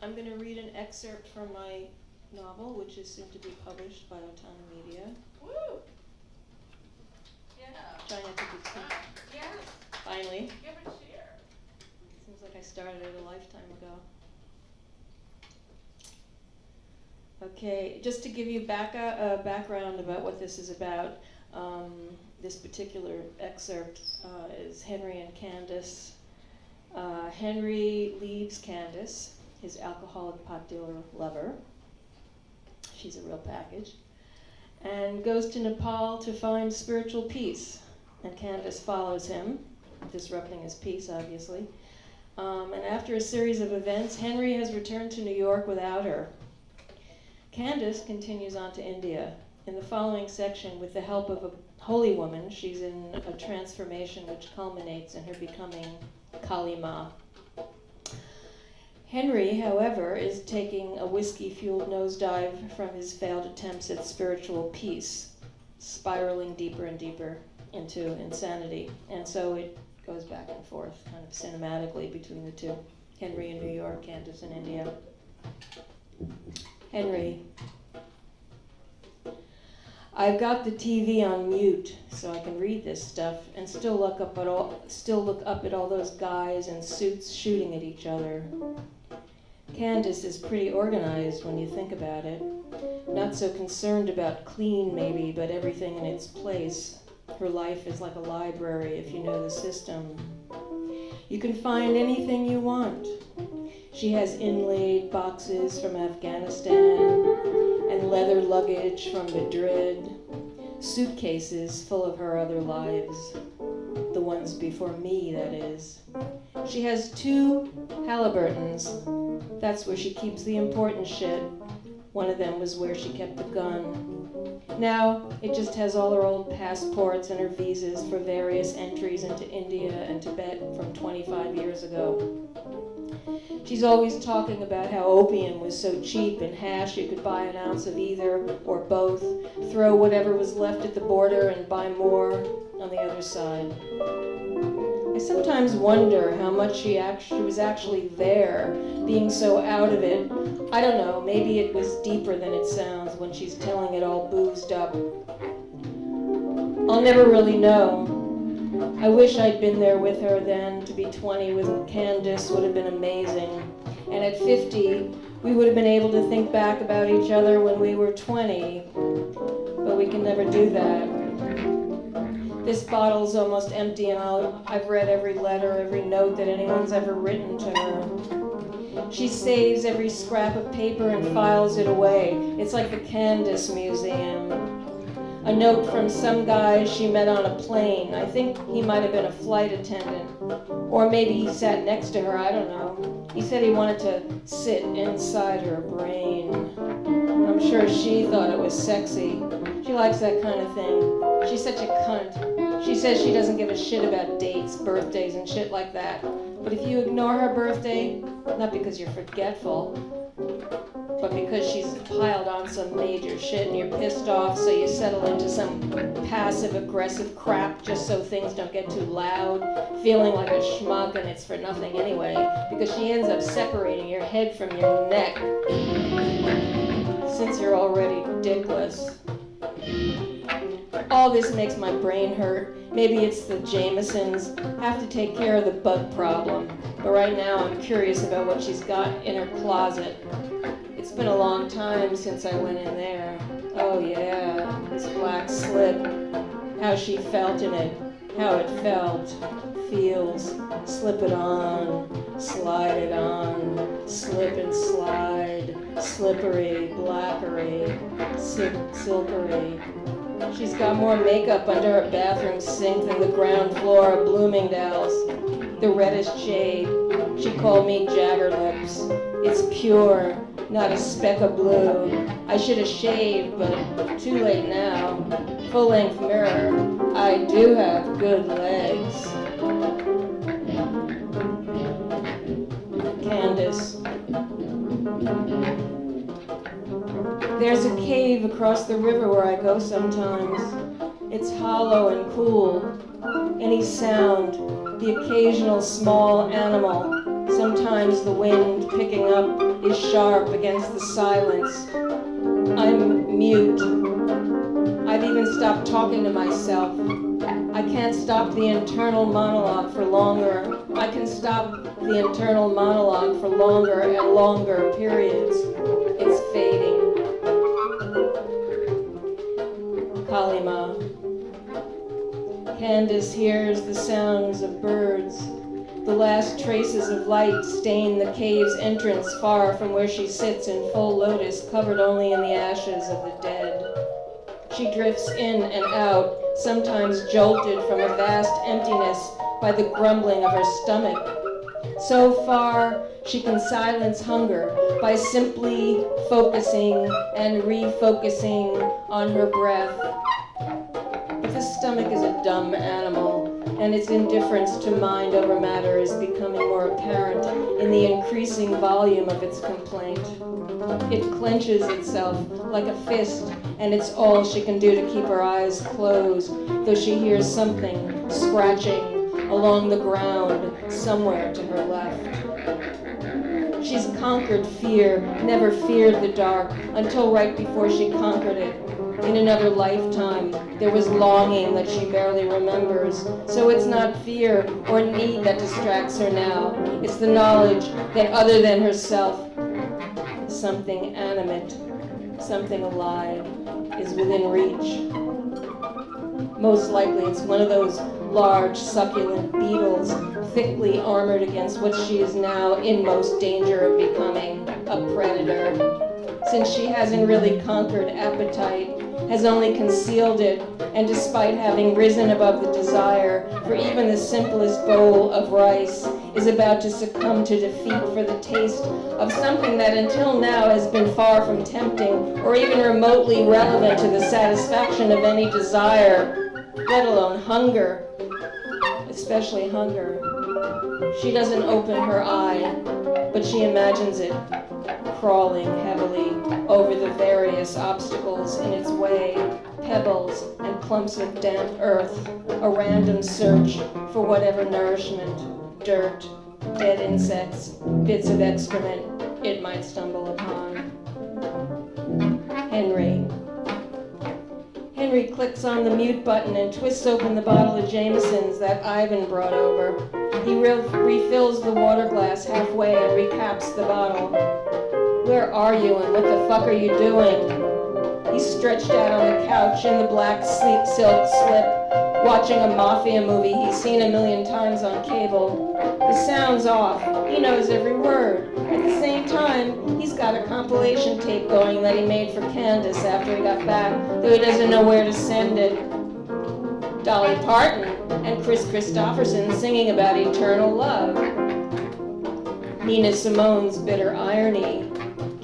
I'm going to read an excerpt from my novel, which is soon to be published by Otana Media. Woo! Yeah. Trying not to be too. Yes. Finally. Give it a share. Seems like I started it a lifetime ago. Okay, just to give you background about what this is about, this particular excerpt is Henry and Candace. Henry leaves Candace, his alcoholic pot dealer lover. She's a real package. And goes to Nepal to find spiritual peace. And Candace follows him, disrupting his peace, obviously. And after a series of events, Henry has returned to New York without her. Candace continues on to India. In the following section, with the help of a holy woman, she's in a transformation which culminates in her becoming Kali Ma. Henry, however, is taking a whiskey-fueled nosedive from his failed attempts at spiritual peace, spiraling deeper and deeper into insanity. And so it goes back and forth, kind of cinematically between the two. Henry in New York, Candace in India. Henry. I've got the TV on mute so I can read this stuff and still look up at all those guys in suits shooting at each other. Candace is pretty organized when you think about it. Not so concerned about clean maybe, but everything in its place. Her life is like a library if you know the system. You can find anything you want. She has inlaid boxes from Afghanistan and leather luggage from Madrid, suitcases full of her other lives, the ones before me, that is. She has 2 Halliburtons. That's where she keeps the important shit. One of them was where she kept the gun. Now, it just has all her old passports and her visas for various entries into India and Tibet from 25 years ago. She's always talking about how opium was so cheap and hash you could buy an ounce of either or both, throw whatever was left at the border and buy more on the other side. I sometimes wonder how much she was actually there, being so out of it. I don't know, maybe it was deeper than it sounds when she's telling it all boozed up. I'll never really know. I wish I'd been there with her then. To be 20 with Candace would have been amazing. And at 50, we would have been able to think back about each other when we were 20. But we can never do that. This bottle's almost empty, and I've read every letter, every note that anyone's ever written to her. She saves every scrap of paper and files it away. It's like the Candace Museum. A note from some guy she met on a plane. I think he might have been a flight attendant. Or maybe he sat next to her, I don't know. He said he wanted to sit inside her brain. I'm sure she thought it was sexy. She likes that kind of thing. She's such a cunt. She says she doesn't give a shit about dates, birthdays, and shit like that. But if you ignore her birthday, not because you're forgetful, but because she's piled on some major shit and you're pissed off, so you settle into some passive-aggressive crap just so things don't get too loud, feeling like a schmuck and it's for nothing anyway, because she ends up separating your head from your neck, since you're already dickless. All this makes my brain hurt. Maybe it's the Jamesons. Have to take care of the bug problem. But right now I'm curious about what she's got in her closet. It's been a long time since I went in there. Oh yeah, this black slip. How she felt in it. How it felt. Feels. Slip it on. Slide it on. Slip and slide. Slippery. Blackery. Silkery. She's got more makeup under her bathroom sink than the ground floor of Bloomingdale's. The reddest shade. She called me Jagger Lips. It's pure, not a speck of blue. I should have shaved, but too late now. Full-length mirror. I do have good legs. Candace. There's a cave across the river where I go sometimes. It's hollow and cool. Any sound, the occasional small animal, sometimes the wind picking up is sharp against the silence. I'm mute. I've even stopped talking to myself. I can't stop the internal monologue for longer. I can stop the internal monologue for longer and longer periods. It's fading. Kalima. Candace hears the sounds of birds. The last traces of light stain the cave's entrance far from where she sits in full lotus, covered only in the ashes of the dead. She drifts in and out, sometimes jolted from a vast emptiness by the grumbling of her stomach. So far, she can silence hunger by simply focusing and refocusing on her breath. But the stomach is a dumb animal, and its indifference to mind over matter is becoming more apparent in the increasing volume of its complaint. It clenches itself like a fist, and it's all she can do to keep her eyes closed, though she hears something scratching along the ground somewhere to her left. She's conquered fear, never feared the dark, until right before she conquered it. In another lifetime, there was longing that she barely remembers. So it's not fear or need that distracts her now. It's the knowledge that other than herself, something animate, something alive, is within reach. Most likely it's one of those large, succulent beetles, thickly armored against what she is now in most danger of becoming, a predator. Since she hasn't really conquered appetite, has only concealed it, and despite having risen above the desire for even the simplest bowl of rice, is about to succumb to defeat for the taste of something that until now has been far from tempting or even remotely relevant to the satisfaction of any desire, let alone hunger, especially hunger. She doesn't open her eye, but she imagines it crawling heavily over the various obstacles in its way, pebbles and clumps of damp earth, a random search for whatever nourishment, dirt, dead insects, bits of excrement it might stumble upon. Henry clicks on the mute button and twists open the bottle of Jameson's that Ivan brought over. He refills the water glass halfway and recaps the bottle. Where are you and what the fuck are you doing? He's stretched out on the couch in the black silk slip, watching a mafia movie he's seen a million times on cable. The sound's off. He knows every word. At the same time, he's got a compilation tape going that he made for Candace after he got back, though he doesn't know where to send it. Dolly Parton and Chris Christopherson singing about eternal love. Nina Simone's bitter irony.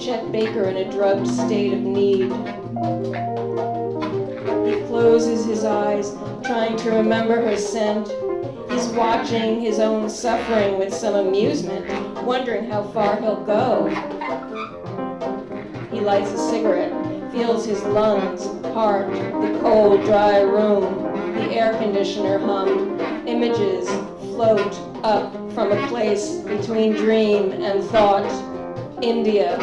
Chet Baker in a drugged state of need. He closes his eyes, trying to remember her scent. He's watching his own suffering with some amusement, wondering how far he'll go. He lights a cigarette, feels his lungs, heart, the cold, dry room, the air conditioner hum. Images float up from a place between dream and thought. India,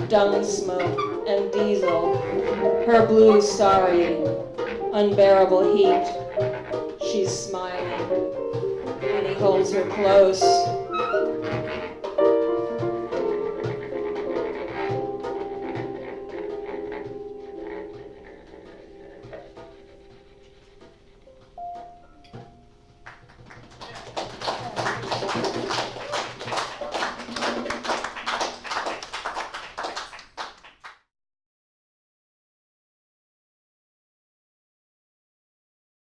dung smoke, and diesel. Her blue sari, unbearable heat. She's smiling, and he holds her close.